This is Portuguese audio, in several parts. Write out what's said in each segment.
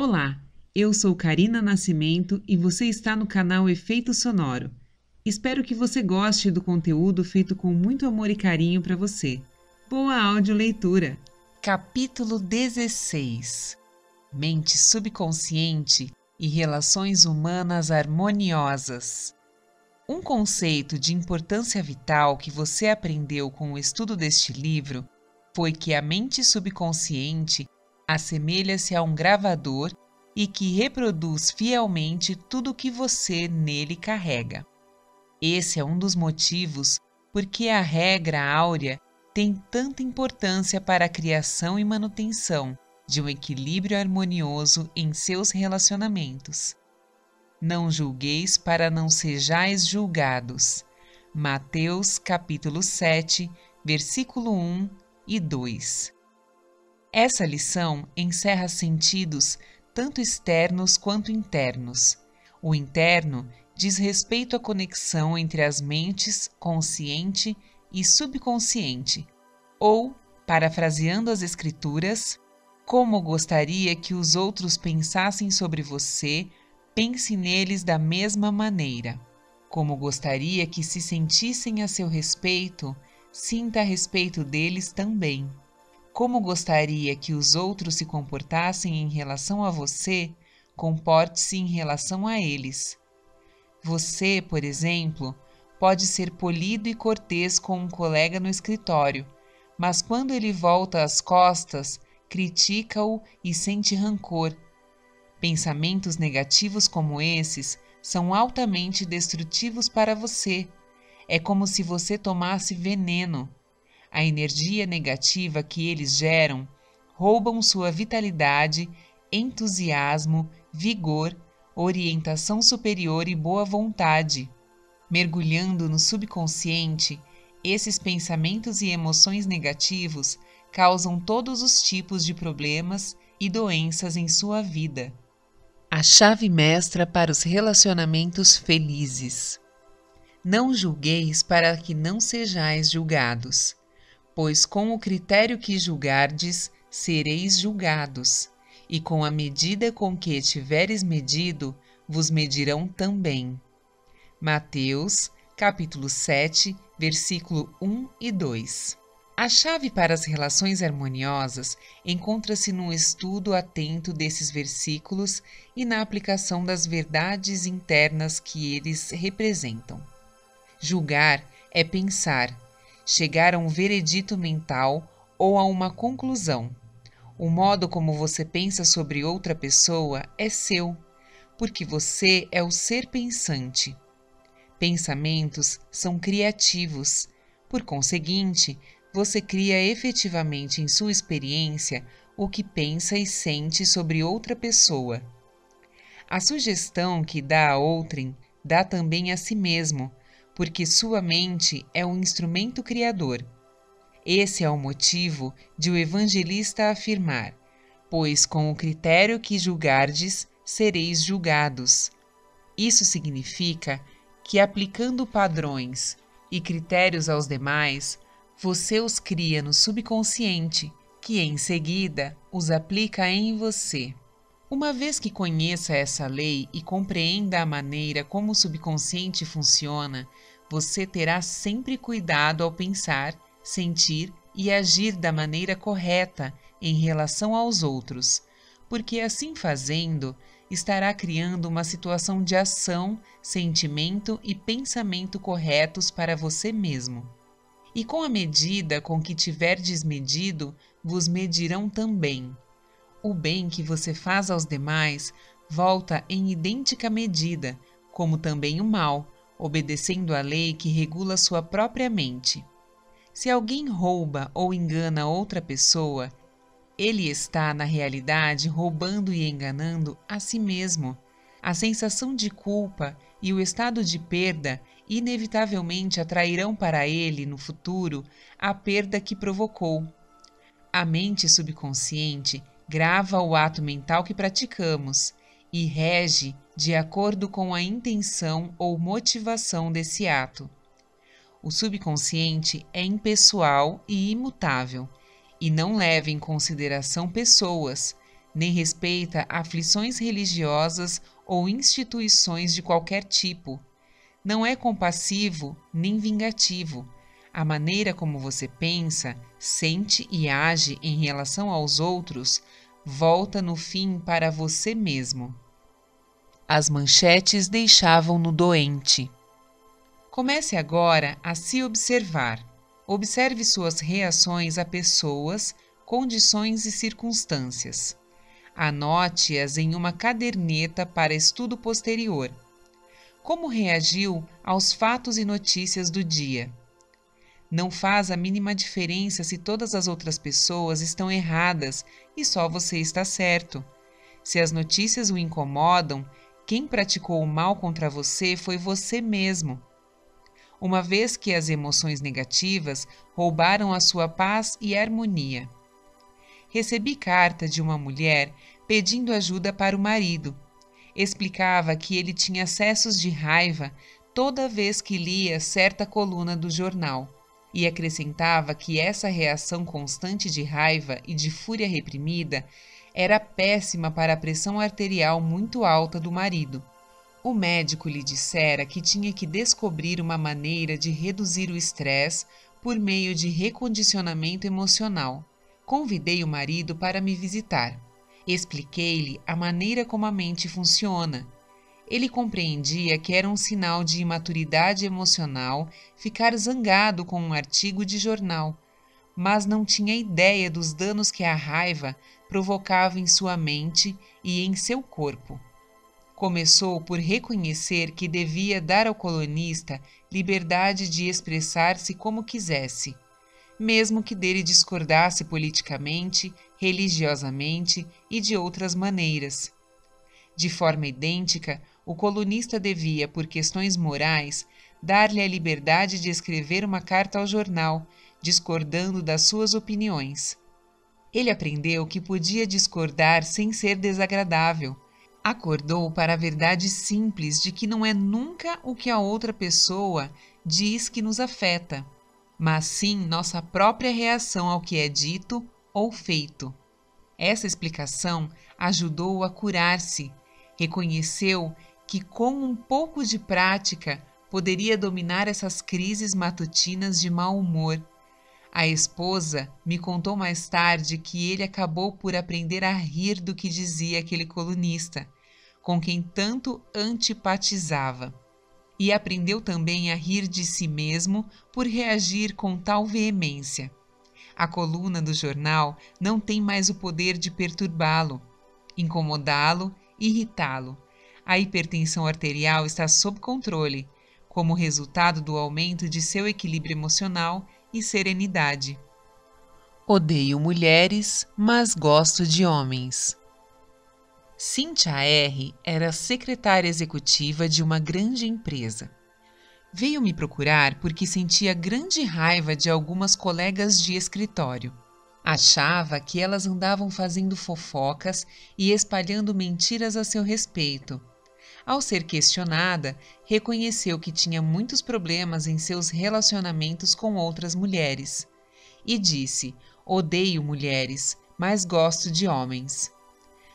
Olá, eu sou Karina Nascimento e você está no canal Efeito Sonoro. Espero que você goste do conteúdo feito com muito amor e carinho para você. Boa audioleitura! Capítulo 16 Mente subconsciente e relações humanas harmoniosas. Um conceito de importância vital que você aprendeu com o estudo deste livro foi que a mente subconsciente assemelha-se a um gravador e que reproduz fielmente tudo o que você nele carrega. Esse é um dos motivos por que a regra áurea tem tanta importância para a criação e manutenção de um equilíbrio harmonioso em seus relacionamentos. Não julgueis para não sejais julgados. Mateus capítulo 7, versículo 1 e 2. Essa lição encerra sentidos tanto externos quanto internos. O interno diz respeito à conexão entre as mentes consciente e subconsciente, ou, parafraseando as Escrituras, como gostaria que os outros pensassem sobre você, pense neles da mesma maneira. Como gostaria que se sentissem a seu respeito, sinta a respeito deles também. Como gostaria que os outros se comportassem em relação a você, comporte-se em relação a eles. Você, por exemplo, pode ser polido e cortês com um colega no escritório, mas quando ele volta as costas, critica-o e sente rancor. Pensamentos negativos como esses são altamente destrutivos para você. É como se você tomasse veneno. A energia negativa que eles geram roubam sua vitalidade, entusiasmo, vigor, orientação superior e boa vontade. Mergulhando no subconsciente, esses pensamentos e emoções negativos causam todos os tipos de problemas e doenças em sua vida. A chave mestra para os relacionamentos felizes. Não julgueis para que não sejais julgados, pois com o critério que julgardes, sereis julgados, e com a medida com que tiveres medido, vos medirão também. Mateus, capítulo 7, versículo 1 e 2. A chave para as relações harmoniosas encontra-se no estudo atento desses versículos e na aplicação das verdades internas que eles representam. Julgar é pensar, chegar a um veredito mental ou a uma conclusão. O modo como você pensa sobre outra pessoa é seu, porque você é o ser pensante. Pensamentos são criativos. Por conseguinte, você cria efetivamente em sua experiência o que pensa e sente sobre outra pessoa. A sugestão que dá a outrem dá também a si mesmo, porque sua mente é um instrumento criador. Esse é o motivo de o evangelista afirmar: pois com o critério que julgardes, sereis julgados. Isso significa que, aplicando padrões e critérios aos demais, você os cria no subconsciente, que em seguida os aplica em você. Uma vez que conheça essa lei e compreenda a maneira como o subconsciente funciona, você terá sempre cuidado ao pensar, sentir e agir da maneira correta em relação aos outros, porque assim fazendo, estará criando uma situação de ação, sentimento e pensamento corretos para você mesmo. E com a medida com que tiverdes medido, vos medirão também. O bem que você faz aos demais volta em idêntica medida, como também o mal, obedecendo à lei que regula sua própria mente. Se alguém rouba ou engana outra pessoa, ele está, na realidade, roubando e enganando a si mesmo. A sensação de culpa e o estado de perda inevitavelmente atrairão para ele, no futuro, a perda que provocou. A mente subconsciente grava o ato mental que praticamos e rege de acordo com a intenção ou motivação desse ato. O subconsciente é impessoal e imutável, e não leva em consideração pessoas, nem respeita aflições religiosas ou instituições de qualquer tipo. Não é compassivo nem vingativo. A maneira como você pensa, sente e age em relação aos outros volta no fim para você mesmo. As manchetes deixavam-no doente. Comece agora a se observar. Observe suas reações a pessoas, condições e circunstâncias. Anote-as em uma caderneta para estudo posterior. Como reagiu aos fatos e notícias do dia? Não faz a mínima diferença se todas as outras pessoas estão erradas e só você está certo. Se as notícias o incomodam, quem praticou o mal contra você foi você mesmo. Uma vez que as emoções negativas roubaram a sua paz e harmonia. Recebi carta de uma mulher pedindo ajuda para o marido. Explicava que ele tinha acessos de raiva toda vez que lia certa coluna do jornal e acrescentava que essa reação constante de raiva e de fúria reprimida era péssima para a pressão arterial muito alta do marido. O médico lhe dissera que tinha que descobrir uma maneira de reduzir o estresse por meio de recondicionamento emocional. Convidei o marido para me visitar. Expliquei-lhe a maneira como a mente funciona. Ele compreendia que era um sinal de imaturidade emocional ficar zangado com um artigo de jornal, mas não tinha ideia dos danos que a raiva provocava em sua mente e em seu corpo. Começou por reconhecer que devia dar ao colunista liberdade de expressar-se como quisesse, mesmo que dele discordasse politicamente, religiosamente e de outras maneiras. De forma idêntica, o colunista devia, por questões morais, dar-lhe a liberdade de escrever uma carta ao jornal, discordando das suas opiniões. Ele aprendeu que podia discordar sem ser desagradável. Acordou para a verdade simples de que não é nunca o que a outra pessoa diz que nos afeta, mas sim nossa própria reação ao que é dito ou feito. Essa explicação ajudou-o a curar-se. Reconheceu que com um pouco de prática poderia dominar essas crises matutinas de mau humor. A esposa me contou mais tarde que ele acabou por aprender a rir do que dizia aquele colunista, com quem tanto antipatizava, e aprendeu também a rir de si mesmo por reagir com tal veemência. A coluna do jornal não tem mais o poder de perturbá-lo, incomodá-lo, irritá-lo. A hipertensão arterial está sob controle, como resultado do aumento de seu equilíbrio emocional e serenidade. Odeio mulheres, mas gosto de homens. Cíntia R. era secretária executiva de uma grande empresa. Veio me procurar porque sentia grande raiva de algumas colegas de escritório. Achava que elas andavam fazendo fofocas e espalhando mentiras a seu respeito. Ao ser questionada, reconheceu que tinha muitos problemas em seus relacionamentos com outras mulheres. E disse: odeio mulheres, mas gosto de homens.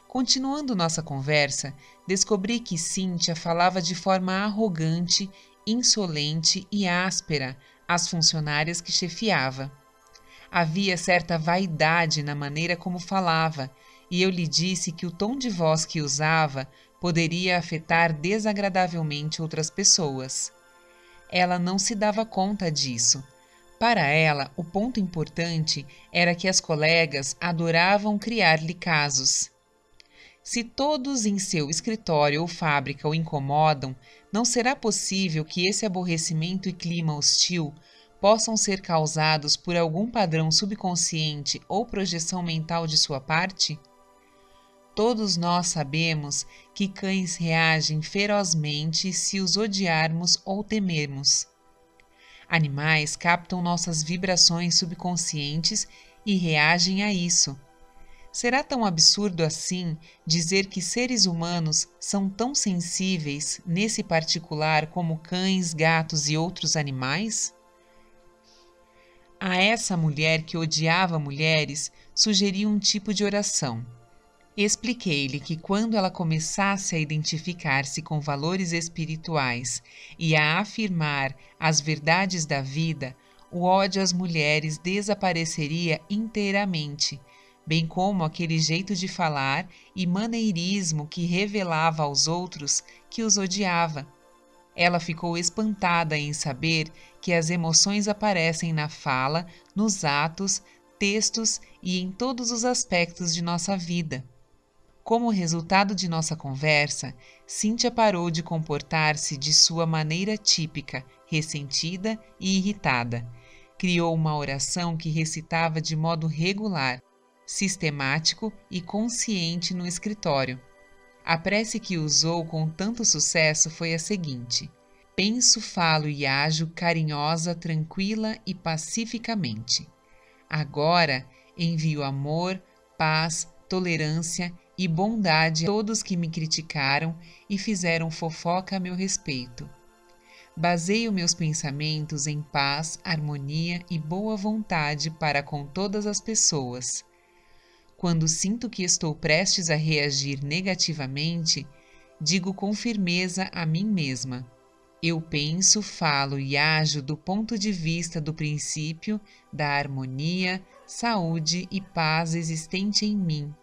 Continuando nossa conversa, descobri que Cíntia falava de forma arrogante, insolente e áspera às funcionárias que chefiava. Havia certa vaidade na maneira como falava, e eu lhe disse que o tom de voz que usava poderia afetar desagradavelmente outras pessoas. Ela não se dava conta disso. Para ela, o ponto importante era que as colegas adoravam criar-lhe casos. Se todos em seu escritório ou fábrica o incomodam, não será possível que esse aborrecimento e clima hostil possam ser causados por algum padrão subconsciente ou projeção mental de sua parte? Todos nós sabemos que cães reagem ferozmente se os odiarmos ou temermos. Animais captam nossas vibrações subconscientes e reagem a isso. Será tão absurdo assim dizer que seres humanos são tão sensíveis nesse particular como cães, gatos e outros animais? A essa mulher que odiava mulheres, sugeri um tipo de oração. Expliquei-lhe que quando ela começasse a identificar-se com valores espirituais e a afirmar as verdades da vida, o ódio às mulheres desapareceria inteiramente, bem como aquele jeito de falar e maneirismo que revelava aos outros que os odiava. Ela ficou espantada em saber que as emoções aparecem na fala, nos atos, textos e em todos os aspectos de nossa vida. Como resultado de nossa conversa, Cíntia parou de comportar-se de sua maneira típica, ressentida e irritada. Criou uma oração que recitava de modo regular, sistemático e consciente no escritório. A prece que usou com tanto sucesso foi a seguinte: penso, falo e ajo carinhosa, tranquila e pacificamente. Agora envio amor, paz, tolerância e bondade a todos que me criticaram e fizeram fofoca a meu respeito. Baseio meus pensamentos em paz, harmonia e boa vontade para com todas as pessoas. Quando sinto que estou prestes a reagir negativamente, digo com firmeza a mim mesma: eu penso, falo e ajo do ponto de vista do princípio da harmonia, saúde e paz existente em mim.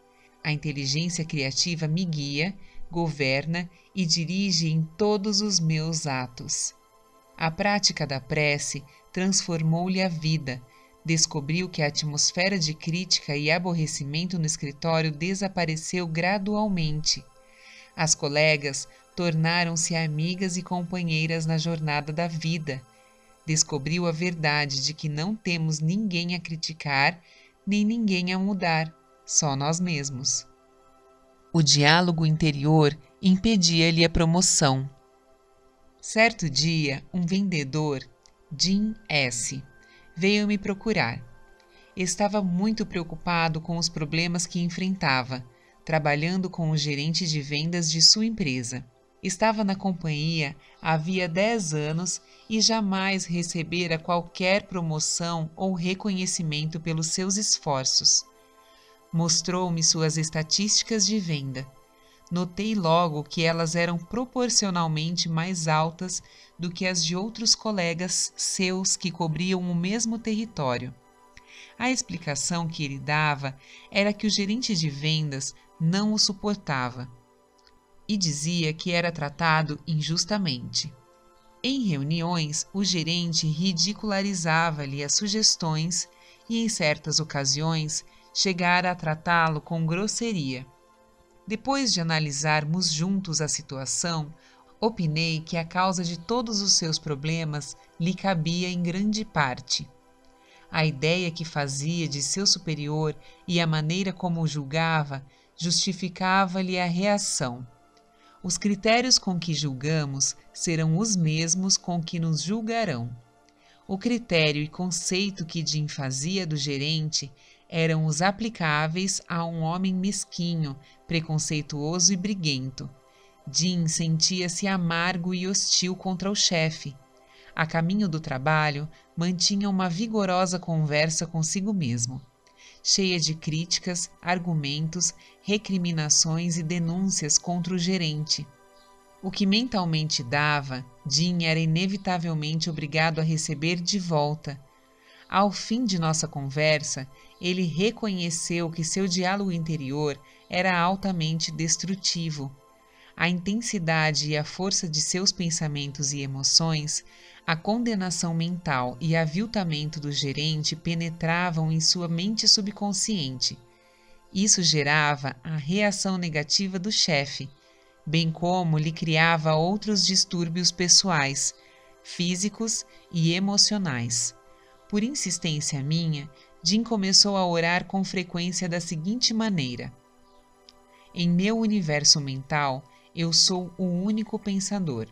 A inteligência criativa me guia, governa e dirige em todos os meus atos. A prática da prece transformou-lhe a vida. Descobriu que a atmosfera de crítica e aborrecimento no escritório desapareceu gradualmente. As colegas tornaram-se amigas e companheiras na jornada da vida. Descobriu a verdade de que não temos ninguém a criticar, nem ninguém a mudar, só nós mesmos. O diálogo interior impedia-lhe a promoção. Certo dia, um vendedor, Jim S., veio me procurar. Estava muito preocupado com os problemas que enfrentava, trabalhando com o gerente de vendas de sua empresa. Estava na companhia havia 10 anos e jamais recebera qualquer promoção ou reconhecimento pelos seus esforços. Mostrou-me suas estatísticas de venda. Notei logo que elas eram proporcionalmente mais altas do que as de outros colegas seus que cobriam o mesmo território. A explicação que ele dava era que o gerente de vendas não o suportava e dizia que era tratado injustamente. Em reuniões, o gerente ridicularizava-lhe as sugestões e, em certas ocasiões, chegara a tratá-lo com grosseria. Depois de analisarmos juntos a situação, opinei que a causa de todos os seus problemas lhe cabia em grande parte. A ideia que fazia de seu superior e a maneira como o julgava justificava-lhe a reação. Os critérios com que julgamos serão os mesmos com que nos julgarão. O critério e conceito que Jim fazia do gerente eram os aplicáveis a um homem mesquinho, preconceituoso e briguento. Jim sentia-se amargo e hostil contra o chefe. A caminho do trabalho, mantinha uma vigorosa conversa consigo mesmo, cheia de críticas, argumentos, recriminações e denúncias contra o gerente. O que mentalmente dava, Jim era inevitavelmente obrigado a receber de volta. Ao fim de nossa conversa, ele reconheceu que seu diálogo interior era altamente destrutivo. A intensidade e a força de seus pensamentos e emoções, a condenação mental e aviltamento do gerente penetravam em sua mente subconsciente. Isso gerava a reação negativa do chefe, bem como lhe criava outros distúrbios pessoais, físicos e emocionais. Por insistência minha, Jim começou a orar com frequência da seguinte maneira: em meu universo mental, eu sou o único pensador.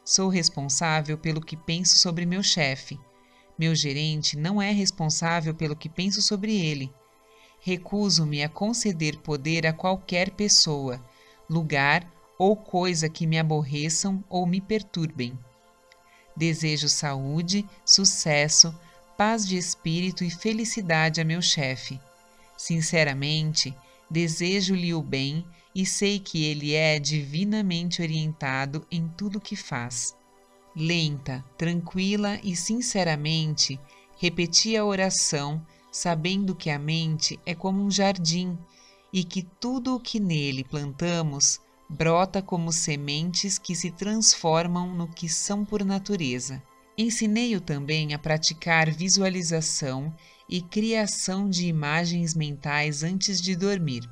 Sou responsável pelo que penso sobre meu chefe. Meu gerente não é responsável pelo que penso sobre ele. Recuso-me a conceder poder a qualquer pessoa, lugar ou coisa que me aborreçam ou me perturbem. Desejo saúde, sucesso, paz de espírito e felicidade a meu chefe. Sinceramente, Desejo-lhe o bem e sei que ele é divinamente orientado em tudo o que faz. Lenta, tranquila e sinceramente, repetia a oração, sabendo que a mente é como um jardim e que tudo o que nele plantamos brota como sementes que se transformam no que são por natureza. Ensinei-o também a praticar visualização e criação de imagens mentais antes de dormir.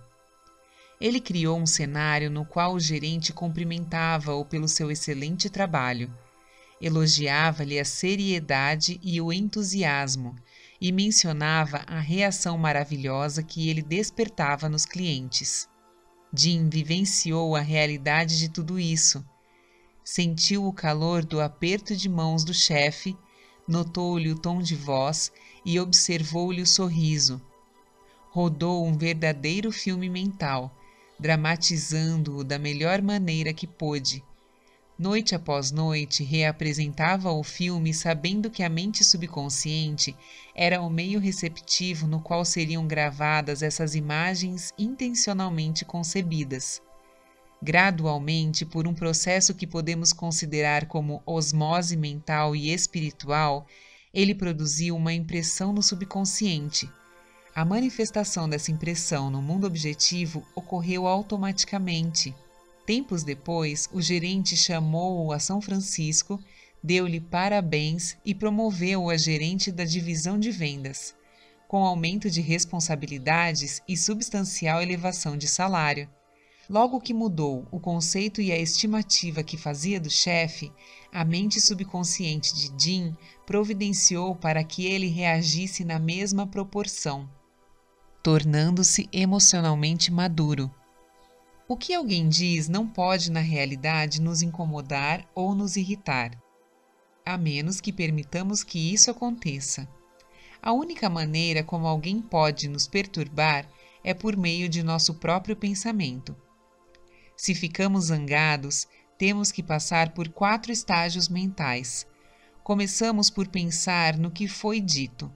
Ele criou um cenário no qual o gerente cumprimentava-o pelo seu excelente trabalho, elogiava-lhe a seriedade e o entusiasmo e mencionava a reação maravilhosa que ele despertava nos clientes. Jim vivenciou a realidade de tudo isso. Sentiu o calor do aperto de mãos do chefe, notou-lhe o tom de voz e observou-lhe o sorriso. Rodou um verdadeiro filme mental, dramatizando-o da melhor maneira que pôde. Noite após noite, reapresentava o filme sabendo que a mente subconsciente era o meio receptivo no qual seriam gravadas essas imagens intencionalmente concebidas. Gradualmente, por um processo que podemos considerar como osmose mental e espiritual, ele produziu uma impressão no subconsciente. A manifestação dessa impressão no mundo objetivo ocorreu automaticamente. Tempos depois, o gerente chamou-o a São Francisco, deu-lhe parabéns e promoveu-o a gerente da divisão de vendas, com aumento de responsabilidades e substancial elevação de salário. Logo que mudou o conceito e a estimativa que fazia do chefe, a mente subconsciente de Jim providenciou para que ele reagisse na mesma proporção, tornando-se emocionalmente maduro. O que alguém diz não pode, na realidade, nos incomodar ou nos irritar, a menos que permitamos que isso aconteça. A única maneira como alguém pode nos perturbar é por meio de nosso próprio pensamento. Se ficamos zangados, temos que passar por 4 estágios mentais. Começamos por pensar no que foi dito.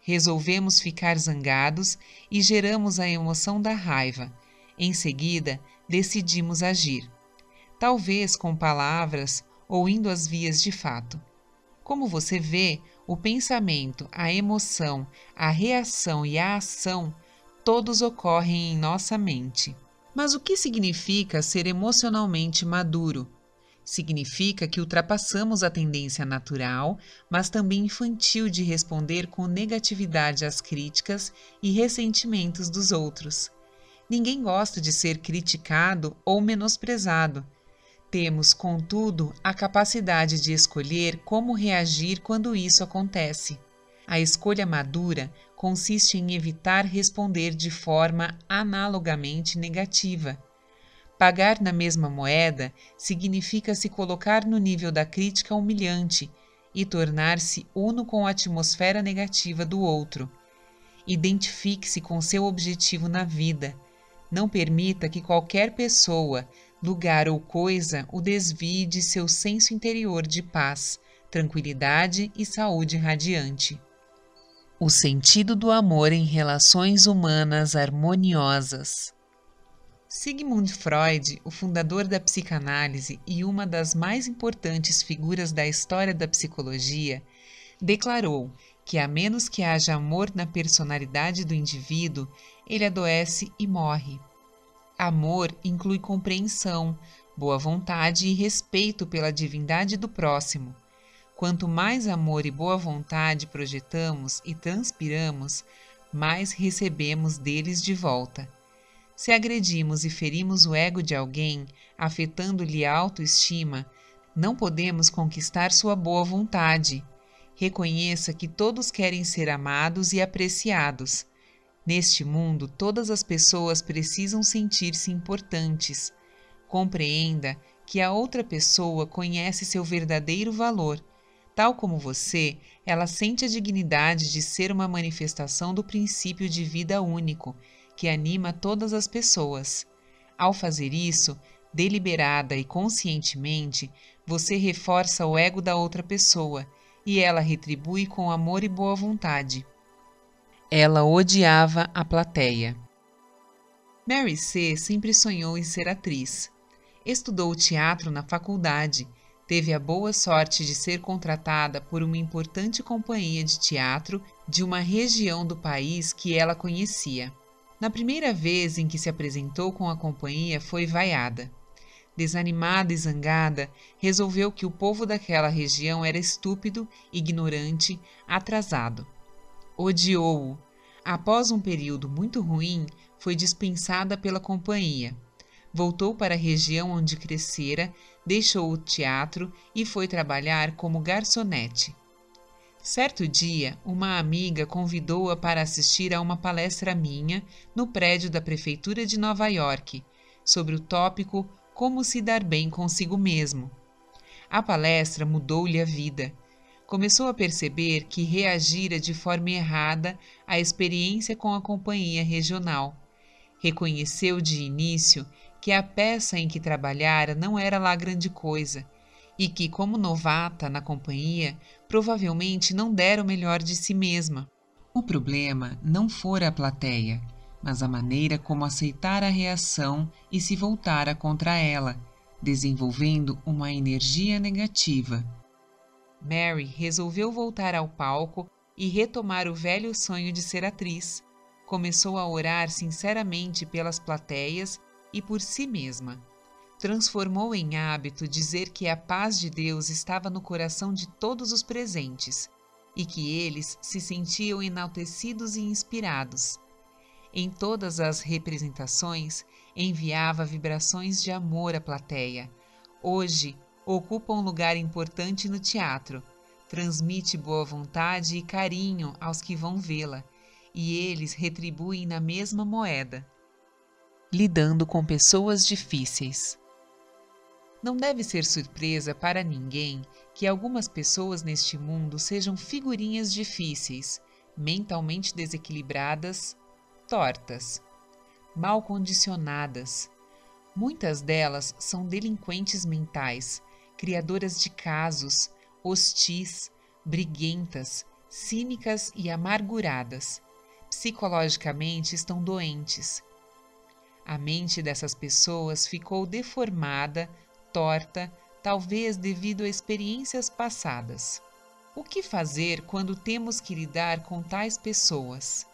Resolvemos ficar zangados e geramos a emoção da raiva. Em seguida, decidimos agir, talvez com palavras ou indo às vias de fato. Como você vê, o pensamento, a emoção, a reação e a ação, todos ocorrem em nossa mente. Mas o que significa ser emocionalmente maduro? Significa que ultrapassamos a tendência natural, mas também infantil de responder com negatividade às críticas e ressentimentos dos outros. Ninguém gosta de ser criticado ou menosprezado. Temos, contudo, a capacidade de escolher como reagir quando isso acontece. A escolha madura consiste em evitar responder de forma analogamente negativa. Pagar na mesma moeda significa se colocar no nível da crítica humilhante e tornar-se uno com a atmosfera negativa do outro. Identifique-se com seu objetivo na vida. Não permita que qualquer pessoa, lugar ou coisa o desvie de seu senso interior de paz, tranquilidade e saúde radiante. O sentido do amor em relações humanas harmoniosas. Sigmund Freud, o fundador da psicanálise e uma das mais importantes figuras da história da psicologia, declarou que, a menos que haja amor na personalidade do indivíduo, ele adoece e morre. Amor inclui compreensão, boa vontade e respeito pela divindade do próximo. Quanto mais amor e boa vontade projetamos e transpiramos, mais recebemos deles de volta. Se agredimos e ferimos o ego de alguém, afetando-lhe a autoestima, não podemos conquistar sua boa vontade. Reconheça que todos querem ser amados e apreciados. Neste mundo, todas as pessoas precisam sentir-se importantes. Compreenda que a outra pessoa conhece seu verdadeiro valor. Tal como você, ela sente a dignidade de ser uma manifestação do princípio de vida único, que anima todas as pessoas. Ao fazer isso, deliberada e conscientemente, você reforça o ego da outra pessoa, e ela retribui com amor e boa vontade. Ela odiava a plateia. Mary C. sempre sonhou em ser atriz. Estudou teatro na faculdade, teve a boa sorte de ser contratada por uma importante companhia de teatro de uma região do país que ela conhecia. Na primeira vez em que se apresentou com a companhia foi vaiada. Desanimada e zangada, resolveu que o povo daquela região era estúpido, ignorante, atrasado. Odiou-o. Após um período muito ruim, foi dispensada pela companhia. Voltou para a região onde crescera, deixou o teatro e foi trabalhar como garçonete. Certo dia, uma amiga convidou-a para assistir a uma palestra minha no prédio da Prefeitura de Nova York, sobre o tópico Como se dar bem consigo mesmo. A palestra mudou-lhe a vida. Começou a perceber que reagira de forma errada à experiência com a companhia regional. Reconheceu de início que a peça em que trabalhara não era lá grande coisa e que, como novata na companhia, provavelmente não dera o melhor de si mesma. O problema não fora a plateia, mas a maneira como aceitara a reação e se voltara contra ela, desenvolvendo uma energia negativa. Mary resolveu voltar ao palco e retomar o velho sonho de ser atriz. Começou a orar sinceramente pelas plateias e por si mesma. Transformou em hábito dizer que a paz de Deus estava no coração de todos os presentes e que eles se sentiam enaltecidos e inspirados. Em todas as representações, enviava vibrações de amor à plateia. Hoje, ocupa um lugar importante no teatro. Transmite boa vontade e carinho aos que vão vê-la, e eles retribuem na mesma moeda. Lidando com pessoas difíceis. Não deve ser surpresa para ninguém que algumas pessoas neste mundo sejam figurinhas difíceis, mentalmente desequilibradas, tortas, mal condicionadas. Muitas delas são delinquentes mentais, criadoras de casos, hostis, briguentas, cínicas e amarguradas. Psicologicamente estão doentes. A mente dessas pessoas ficou deformada, torta, talvez devido a experiências passadas. O que fazer quando temos que lidar com tais pessoas?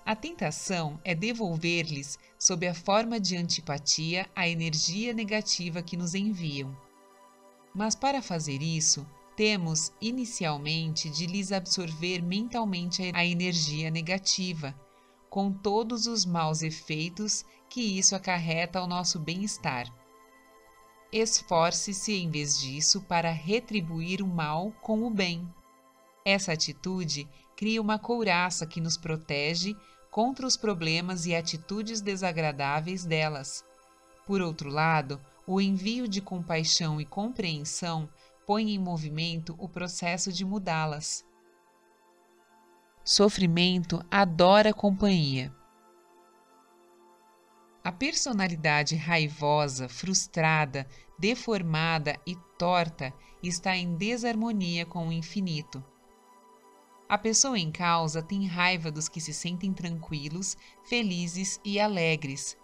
A tentação é devolver-lhes, sob a forma de antipatia, a energia negativa que nos enviam. Mas para fazer isso, temos, inicialmente, de lhes absorver mentalmente a energia negativa, com todos os maus efeitos que isso acarreta ao nosso bem-estar. Esforce-se, em vez disso, para retribuir o mal com o bem. Essa atitude cria uma couraça que nos protege contra os problemas e atitudes desagradáveis delas. Por outro lado, o envio de compaixão e compreensão põe em movimento o processo de mudá-las. Sofrimento adora companhia. A personalidade raivosa, frustrada, deformada e torta está em desarmonia com o infinito. A pessoa em causa tem raiva dos que se sentem tranquilos, felizes e alegres.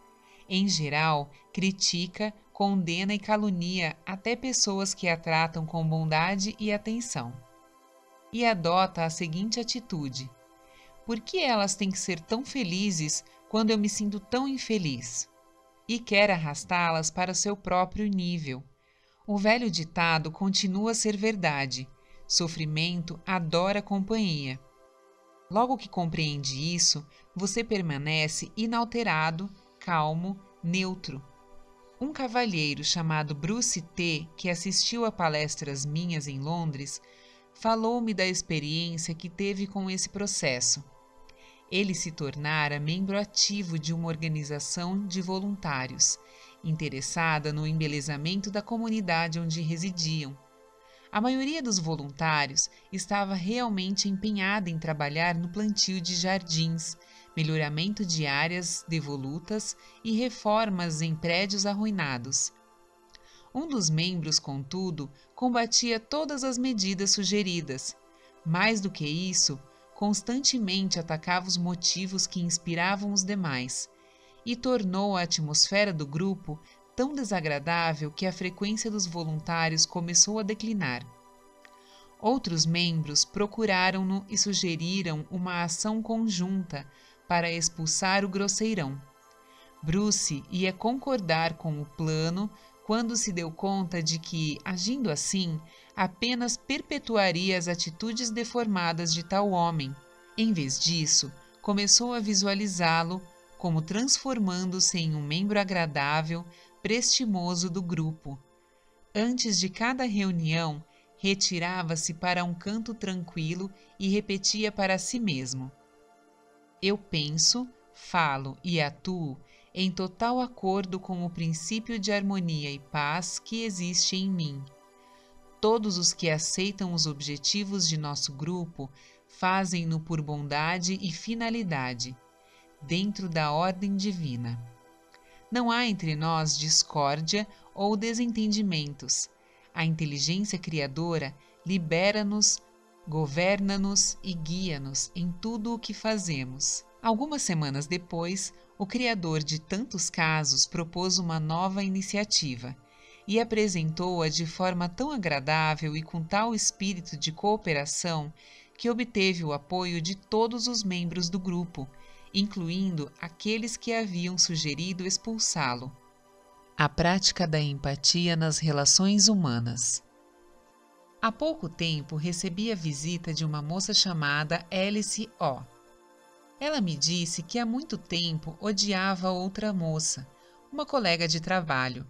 Em geral, critica, condena e calunia até pessoas que a tratam com bondade e atenção. E adota a seguinte atitude: por que elas têm que ser tão felizes quando eu me sinto tão infeliz? E quer arrastá-las para seu próprio nível. O velho ditado continua a ser verdade: sofrimento adora companhia. Logo que compreende isso, você permanece inalterado, calmo, neutro. Um cavalheiro chamado Bruce T., que assistiu a palestras minhas em Londres, falou-me da experiência que teve com esse processo. Ele se tornara membro ativo de uma organização de voluntários, interessada no embelezamento da comunidade onde residiam. A maioria dos voluntários estava realmente empenhada em trabalhar no plantio de jardins, melhoramento de áreas devolutas e reformas em prédios arruinados. Um dos membros, contudo, combatia todas as medidas sugeridas. Mais do que isso, constantemente atacava os motivos que inspiravam os demais. e tornou a atmosfera do grupo tão desagradável que a frequência dos voluntários começou a declinar. Outros membros procuraram-no e sugeriram uma ação conjunta para expulsar o grosseirão. Bruce ia concordar com o plano quando se deu conta de que, agindo assim, apenas perpetuaria as atitudes deformadas de tal homem. Em vez disso, começou a visualizá-lo como transformando-se em um membro agradável, prestimoso do grupo. Antes de cada reunião, retirava-se para um canto tranquilo e repetia para si mesmo: eu penso, falo e atuo em total acordo com o princípio de harmonia e paz que existe em mim. Todos os que aceitam os objetivos de nosso grupo fazem-no por bondade e finalidade, dentro da ordem divina. Não há entre nós discórdia ou desentendimentos. A inteligência criadora libera-nos, governa-nos e guia-nos em tudo o que fazemos. Algumas semanas depois, o criador de tantos casos propôs uma nova iniciativa e apresentou-a de forma tão agradável e com tal espírito de cooperação que obteve o apoio de todos os membros do grupo, incluindo aqueles que haviam sugerido expulsá-lo. A prática da empatia nas relações humanas. Há pouco tempo recebi a visita de uma moça chamada Alice O. Ela me disse que há muito tempo odiava outra moça, uma colega de trabalho.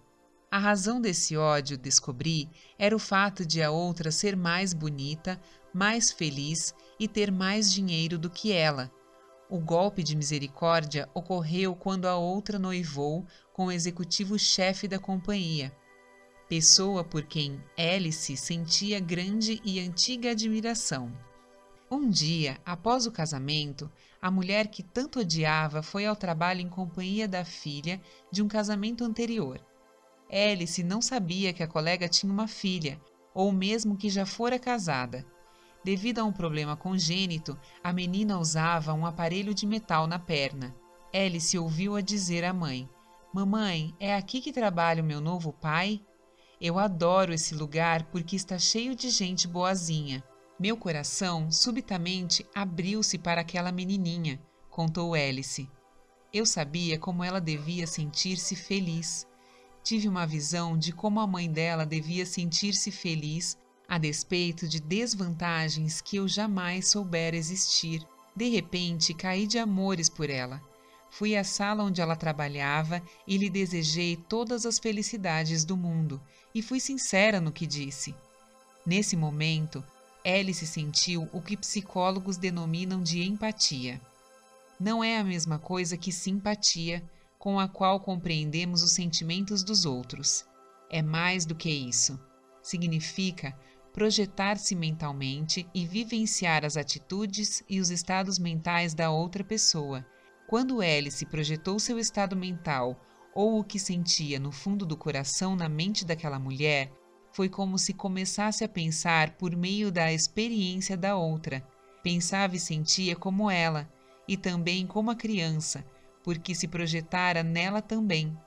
A razão desse ódio, descobri, era o fato de a outra ser mais bonita, mais feliz e ter mais dinheiro do que ela. O golpe de misericórdia ocorreu quando a outra noivou com o executivo-chefe da companhia, pessoa por quem Alice sentia grande e antiga admiração. Um dia, após o casamento, a mulher que tanto odiava foi ao trabalho em companhia da filha de um casamento anterior. Alice não sabia que a colega tinha uma filha, ou mesmo que já fora casada. Devido a um problema congênito, a menina usava um aparelho de metal na perna. Alice ouviu-a dizer à mãe: "Mamãe, é aqui que trabalha o meu novo pai? Eu adoro esse lugar porque está cheio de gente boazinha." Meu coração subitamente abriu-se para aquela menininha, contou Alice. Eu sabia como ela devia sentir-se feliz. Tive uma visão de como a mãe dela devia sentir-se feliz a despeito de desvantagens que eu jamais soubera existir. De repente, caí de amores por ela. Fui à sala onde ela trabalhava e lhe desejei todas as felicidades do mundo, e fui sincera no que disse. Nesse momento, Alice sentiu o que psicólogos denominam de empatia. Não é a mesma coisa que simpatia, com a qual compreendemos os sentimentos dos outros. É mais do que isso. Significa projetar-se mentalmente e vivenciar as atitudes e os estados mentais da outra pessoa. Quando Alice projetou seu estado mental ou o que sentia no fundo do coração na mente daquela mulher, foi como se começasse a pensar por meio da experiência da outra. Pensava e sentia como ela, e também como a criança, porque se projetara nela também.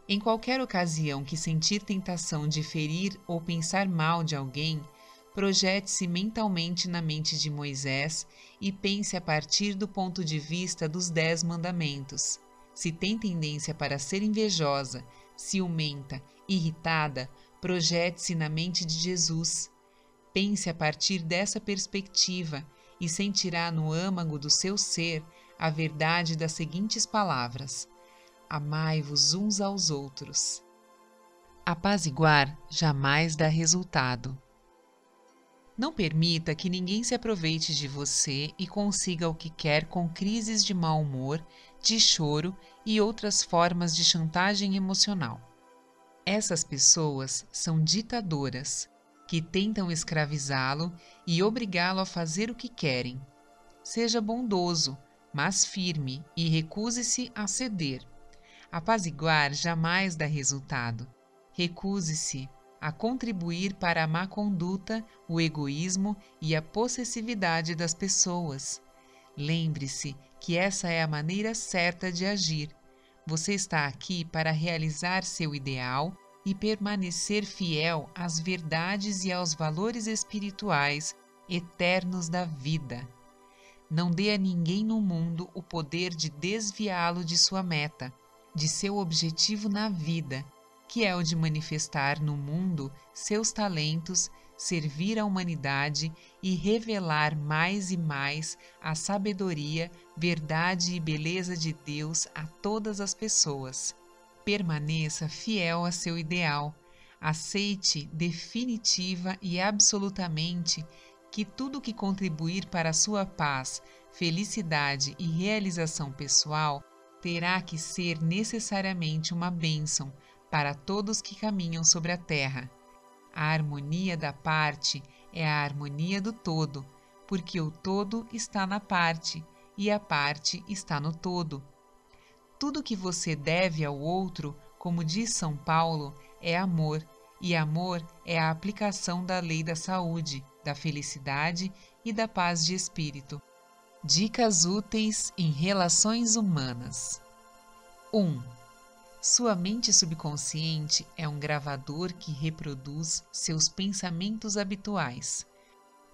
Em qualquer ocasião que sentir tentação de ferir ou pensar mal de alguém, projete-se mentalmente na mente de Moisés e pense a partir do ponto de vista dos 10 mandamentos. Se tem tendência para ser invejosa, ciumenta, irritada, projete-se na mente de Jesus. Pense a partir dessa perspectiva e sentirá no âmago do seu ser a verdade das seguintes palavras: amai-vos uns aos outros. Apaziguar jamais dá resultado. Não permita que ninguém se aproveite de você e consiga o que quer com crises de mau humor, de choro e outras formas de chantagem emocional. Essas pessoas são ditadoras, que tentam escravizá-lo e obrigá-lo a fazer o que querem. Seja bondoso, mas firme, e recuse-se a ceder. Apaziguar jamais dá resultado. Recuse-se a contribuir para a má conduta, o egoísmo e a possessividade das pessoas. Lembre-se que essa é a maneira certa de agir. Você está aqui para realizar seu ideal e permanecer fiel às verdades e aos valores espirituais eternos da vida. Não dê a ninguém no mundo o poder de desviá-lo de sua meta, de seu objetivo na vida, que é o de manifestar no mundo seus talentos, servir à humanidade e revelar mais e mais a sabedoria, verdade e beleza de Deus a todas as pessoas. Permaneça fiel a seu ideal. Aceite definitiva e absolutamente que tudo que contribuir para a sua paz, felicidade e realização pessoal terá que ser necessariamente uma bênção para todos que caminham sobre a terra. A harmonia da parte é a harmonia do todo, porque o todo está na parte e a parte está no todo. Tudo que você deve ao outro, como diz São Paulo, é amor, e amor é a aplicação da lei da saúde, da felicidade e da paz de espírito. Dicas úteis em relações humanas. 1. Sua mente subconsciente é um gravador que reproduz seus pensamentos habituais.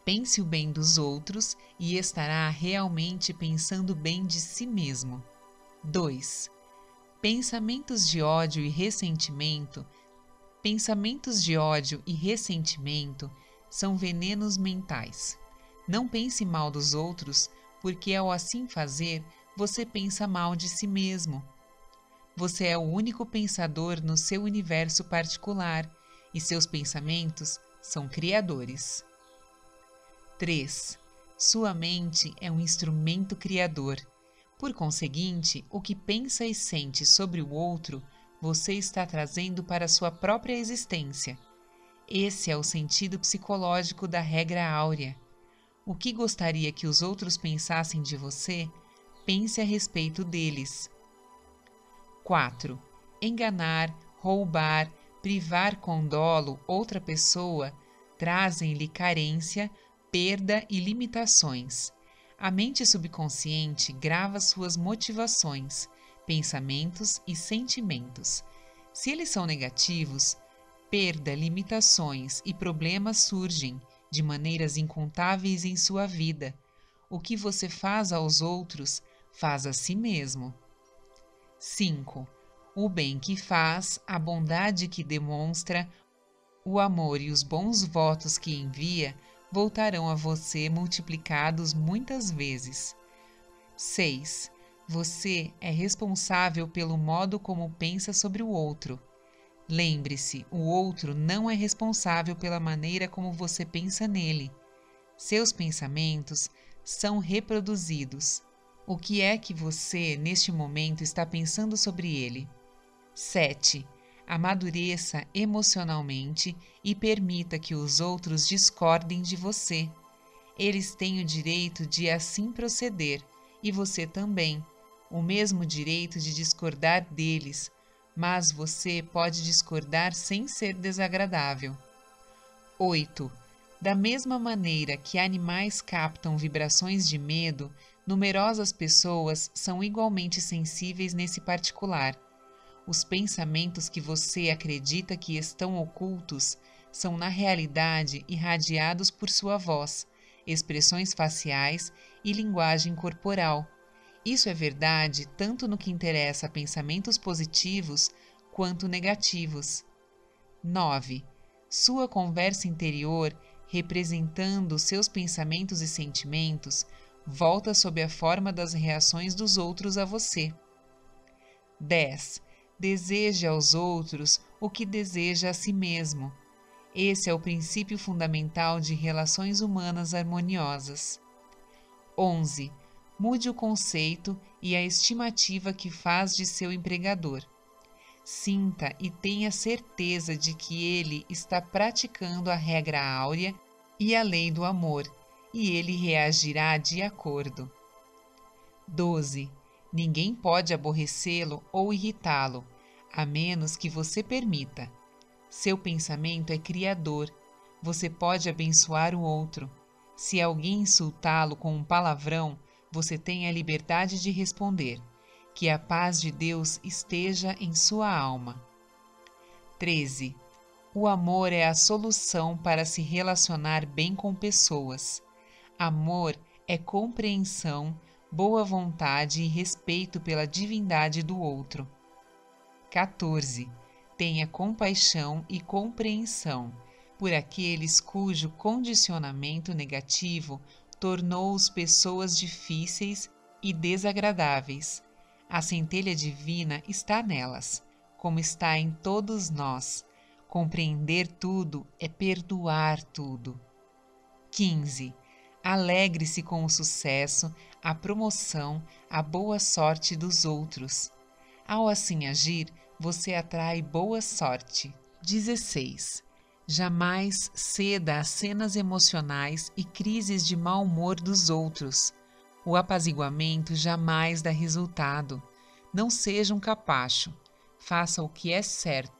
Pense o bem dos outros e estará realmente pensando bem de si mesmo. 2. Pensamentos de ódio e ressentimento são venenos mentais. Não pense mal dos outros, porque ao assim fazer, você pensa mal de si mesmo. Você é o único pensador no seu universo particular e seus pensamentos são criadores. 3. Sua mente é um instrumento criador. Por conseguinte, o que pensa e sente sobre o outro, você está trazendo para a sua própria existência. Esse é o sentido psicológico da regra áurea. O que gostaria que os outros pensassem de você, pense a respeito deles. 4. Enganar, roubar, privar com dolo outra pessoa trazem-lhe carência, perda e limitações. A mente subconsciente grava suas motivações, pensamentos e sentimentos. Se eles são negativos, perda, limitações e problemas surgem de maneiras incontáveis em sua vida. O que você faz aos outros, faz a si mesmo. 5. O bem que faz, a bondade que demonstra, o amor e os bons votos que envia voltarão a você multiplicados muitas vezes. 6. Você é responsável pelo modo como pensa sobre o outro. Lembre-se, o outro não é responsável pela maneira como você pensa nele. Seus pensamentos são reproduzidos. O que é que você, neste momento, está pensando sobre ele? 7. Amadureça emocionalmente e permita que os outros discordem de você. Eles têm o direito de assim proceder, e você também, o mesmo direito de discordar deles, mas você pode discordar sem ser desagradável. 8. Da mesma maneira que animais captam vibrações de medo, numerosas pessoas são igualmente sensíveis nesse particular. Os pensamentos que você acredita que estão ocultos são, na realidade, irradiados por sua voz, expressões faciais e linguagem corporal. Isso é verdade tanto no que interessa a pensamentos positivos quanto negativos. 9. Sua conversa interior, representando seus pensamentos e sentimentos, volta sob a forma das reações dos outros a você. 10. Deseja aos outros o que deseja a si mesmo. Esse é o princípio fundamental de relações humanas harmoniosas. 11. Mude o conceito e a estimativa que faz de seu empregador. Sinta e tenha certeza de que ele está praticando a regra áurea e a lei do amor, e ele reagirá de acordo. 12. Ninguém pode aborrecê-lo ou irritá-lo, a menos que você permita. Seu pensamento é criador. Você pode abençoar o outro. Se alguém insultá-lo com um palavrão, você tem a liberdade de responder: Que a paz de Deus esteja em sua alma. 13. O amor é a solução para se relacionar bem com pessoas. Amor é compreensão, boa vontade e respeito pela divindade do outro. 14. Tenha compaixão e compreensão por aqueles cujo condicionamento negativo tornou-os pessoas difíceis e desagradáveis. A centelha divina está nelas, como está em todos nós. Compreender tudo é perdoar tudo. 15. Alegre-se com o sucesso, a promoção, a boa sorte dos outros. Ao assim agir, você atrai boa sorte. 16. Jamais ceda às cenas emocionais e crises de mau humor dos outros. O apaziguamento jamais dá resultado. Não seja um capacho. Faça o que é certo.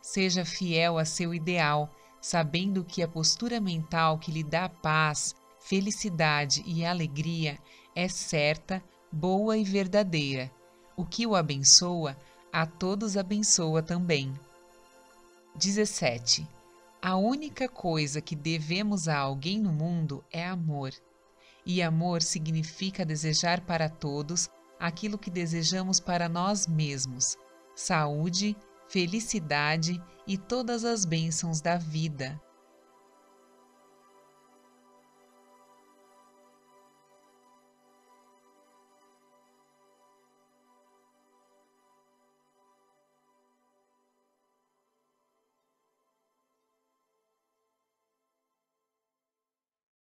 Seja fiel a seu ideal, sabendo que a postura mental que lhe dá paz, felicidade e alegria é certa, boa e verdadeira. O que o abençoa, a todos abençoa também. 17. A única coisa que devemos a alguém no mundo é amor. E amor significa desejar para todos aquilo que desejamos para nós mesmos: saúde, felicidade e todas as bênçãos da vida.